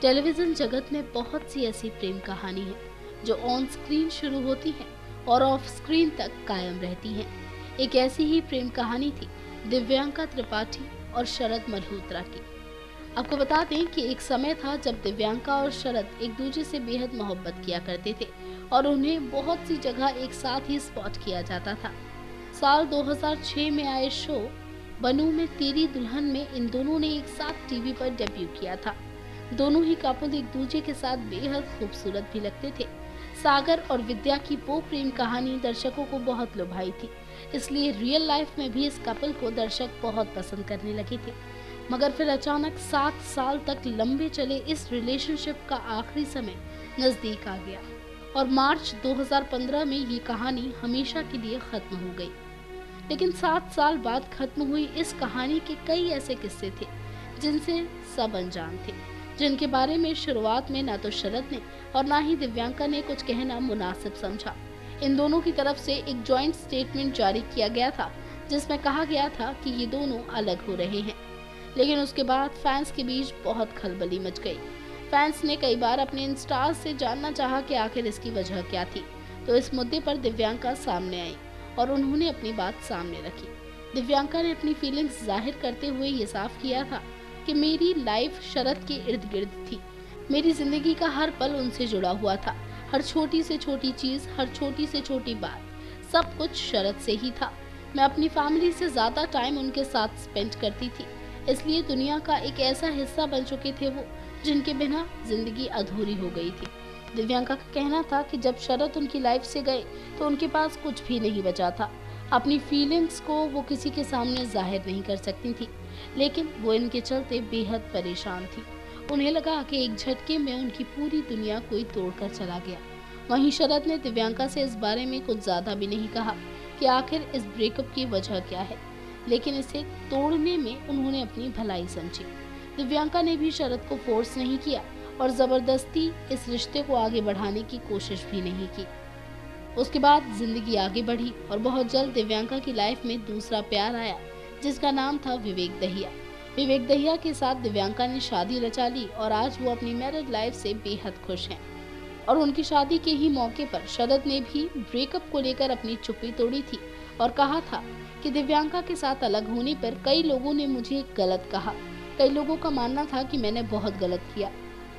Television जगत में बहुत सी ऐसी प्रेम कहानी है जो ऑन स्क्रीन शुरू होती है और ऑफ स्क्रीन तक कायम रहती हैं। एक ऐसी ही प्रेम कहानी थी दिव्यांका त्रिपाठी और शरद मल्होत्रा की। आपको बता दें कि एक समय था जब दिव्यांका और शरद एक दूसरे से बेहद मोहब्बत किया करते थे और उन्हें बहुत सी जगह एक साथ ही स्पॉट किया जाता था। साल 2006 में आए शो बनू में तेरी दुल्हन में इन दोनों ने एक साथ टीवी पर डेब्यू किया था। दोनों ही कपल एक दूसरे के साथ बेहद खूबसूरत भी लगते थे। सागर और विद्या की वो प्रेम कहानी दर्शकों को बहुत लुभाई थी, इसलिए रियल लाइफ में भी इस कपल को दर्शक बहुत पसंद करने लगे थे। मगर फिर अचानक 7 साल तक लंबे चले इस रिलेशनशिप का आखिरी समय नजदीक आ गया और मार्च 2015 में ये कहानी हमेशा के लिए खत्म हो गई। लेकिन 7 साल बाद खत्म हुई इस कहानी के कई ऐसे किस्से थे जिनसे सब अनजान थे, जिनके बारे में शुरुआत में ना तो शरद ने और ना ही दिव्यांका ने कुछ कहना मुनासिब समझा। इन दोनों की तरफ से एक जॉइंट स्टेटमेंट जारी किया गया था जिसमें कहा गया था कि ये दोनों अलग हो रहे हैं। लेकिन उसके बाद फैंस के बीच बहुत खलबली मच गई। फैंस ने कई बार अपने इन स्टार्स से जानना चाहा कि आखिर इसकी वजह क्या थी। तो इस मुद्दे पर दिव्यांका सामने आई और उन्होंने अपनी बात सामने रखी। दिव्यांका ने अपनी फीलिंग्स जाहिर करते हुए ये साफ किया था कि मेरी लाइफ शरद के इर्द गिर्द थी। मेरी जिंदगी का हर पल उनसे जुड़ा हुआ था। हर छोटी से छोटी चीज, हर छोटी से छोटी बात, सब कुछ शरद से ही था। मैं अपनी फैमिली से ज्यादा टाइम उनके साथ स्पेंड करती थी, इसलिए दुनिया का एक ऐसा हिस्सा बन चुके थे वो जिनके बिना जिंदगी अधूरी हो गई थी। दिव्यांका का कहना था कि जब शरद उनकी लाइफ से गए तो उनके पास कुछ भी नहीं बचा था। अपनी फीलिंग्स को वो किसी के सामने जाहिर नहीं कर सकती थी, लेकिन वो इनके चलते बेहद परेशान थी। उन्हें लगा कि एक झटके में उनकी पूरी दुनिया कोई तोड़कर चला गया। वहीं शरद ने दिव्यांका से इस बारे में कुछ ज्यादा भी नहीं कहा कि आखिर इस ब्रेकअप की वजह क्या है, लेकिन इसे तोड़ने में उन्होंने अपनी भलाई समझी। दिव्यांका ने भी शरद को फोर्स नहीं किया और जबरदस्ती इस रिश्ते को आगे बढ़ाने की कोशिश भी नहीं की। उसके बाद जिंदगी आगे बढ़ी और बहुत जल्द दिव्यांका की लाइफ में दूसरा प्यार आया जिसका नाम था विवेक दहिया। विवेक दहिया के साथ दिव्यांका ने शादी रचा ली और आज वो अपनी मैरिड लाइफ से बेहद खुश हैं। और उनकी शादी के ही मौके पर शरद ने भी ब्रेकअप को लेकर अपनी चुप्पी तोड़ी थी और कहा था कि दिव्यांका के साथ अलग होने पर कई लोगों ने मुझे गलत कहा। कई लोगों का मानना था कि मैंने बहुत गलत किया,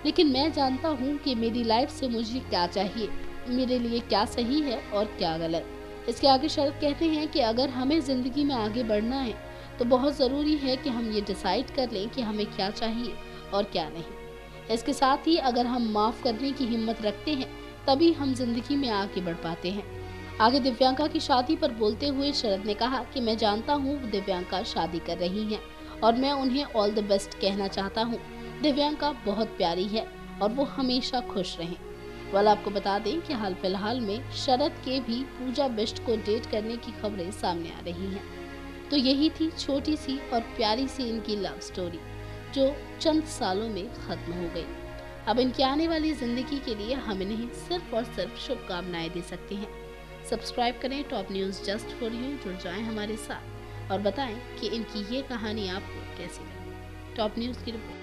लेकिन मैं जानता हूँ कि मेरी लाइफ से मुझे क्या चाहिए, मेरे लिए क्या सही है और क्या गलत। इसके आगे शरद कहते हैं कि अगर हमें जिंदगी में आगे बढ़ना है तो बहुत ज़रूरी है कि हम ये डिसाइड कर लें कि हमें क्या चाहिए और क्या नहीं। इसके साथ ही अगर हम माफ़ करने की हिम्मत रखते हैं तभी हम जिंदगी में आगे बढ़ पाते हैं। आगे दिव्यांका की शादी पर बोलते हुए शरद ने कहा कि मैं जानता हूँ दिव्यांका शादी कर रही हैं और मैं उन्हें ऑल द बेस्ट कहना चाहता हूँ। दिव्यांका बहुत प्यारी है और वो हमेशा खुश रहें। वाला आपको बता दें कि हाल फिलहाल में शरद के भी पूजा बिष्ट को डेट करने की खबरें सामने आ रही हैं। तो यही थी छोटी सी और प्यारी सी इनकी लव स्टोरी जो चंद सालों में खत्म हो गई। अब इनकी आने वाली जिंदगी के लिए हम इन्हें सिर्फ और सिर्फ शुभकामनाएं दे सकते हैं। सब्सक्राइब करें top news just for you, जुड़ जाएं हमारे साथ और बताएं कि इनकी ये कहानी आपको कैसी लगी। टॉप न्यूज़ की रिपोर्ट।